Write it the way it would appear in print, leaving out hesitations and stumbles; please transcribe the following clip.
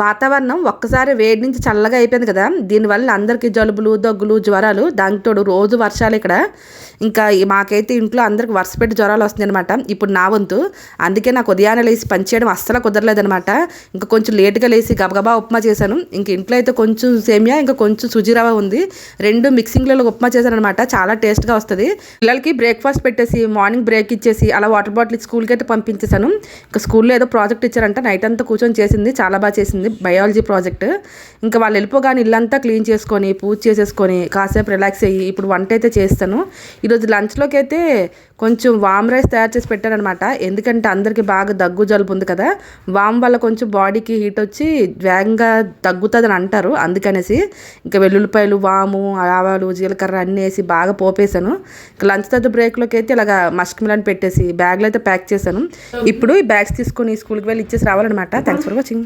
వాతావరణం ఒక్కసారి వేడి నుంచి చల్లగా అయిపోయింది కదా, దీనివల్ల అందరికీ జలుబులు, దగ్గులు, జ్వరాలు. దానికి తోడు రోజు వర్షాలు ఇక్కడ. ఇంకా మాకైతే ఇంట్లో అందరికి వరుస పెట్టి జ్వరాలు వస్తున్నాయి అనమాట. ఇప్పుడు నా వంతు. అందుకే నాకు ఉదయాన్నే లేసి పని చేయడం అస్సలు కుదరలేదనమాట. ఇంకా కొంచెం లేట్గా లేసి గబగబా ఉప్మా చేశాను. ఇంక ఇంట్లో అయితే కొంచెం సేమియా, ఇంకా కొంచెం సుజీ రవ్వ ఉంది. రెండు మిక్సింగ్లలో ఉప్మా చేశాను అనమాట. చాలా టేస్ట్గా వస్తుంది. పిల్లలకి బ్రేక్ఫాస్ట్ పెట్టేసి మార్నింగ్ బ్రేక్ ఇచ్చేసి అలా వాటర్ బాటిల్ స్కూల్కి అయితే పంపించేశాను. ఇంకా స్కూల్లో ఏదో ప్రాజెక్ట్ ఇచ్చారంట, నైట్ అంతా కూర్చొని చేసింది, చాలా బాగా చేసింది, బయాలజీ ప్రాజెక్ట్. ఇంకా వాళ్ళు వెళ్ళిపోగానే ఇల్లంతా క్లీన్ చేసుకొని పూజ చేసేసుకొని కాసేపు రిలాక్స్ అయ్యి ఇప్పుడు వంట అయితే చేస్తాను. ఈరోజు లంచ్లోకి అయితే కొంచెం వామ్ రైస్ తయారు చేసి పెట్టానమాట. ఎందుకంటే అందరికీ బాగా దగ్గు జలుబు ఉంది కదా, వామ్ వల్ల కొంచెం బాడీకి హీట్ వచ్చి వేగంగా తగ్గుతుందని అంటారు. అందుకనేసి ఇంకా వెల్లుల్లిపాయలు, వాము, ఆవాలు, జీలకర్ర అన్నీ వేసి బాగా పోపేశాను. ఇంకా లంచ్ తర్వాత బ్రేక్లోకి అయితే ఇలాగా మస్క్ మిలన్ పెట్టేసి బ్యాగ్లో అయితే ప్యాక్ చేశాను. ఇప్పుడు ఈ బ్యాగ్స్ తీసుకొని స్కూల్కి వెళ్ళి ఇచ్చేసి రావాలన్నమాట. Thanks for watching.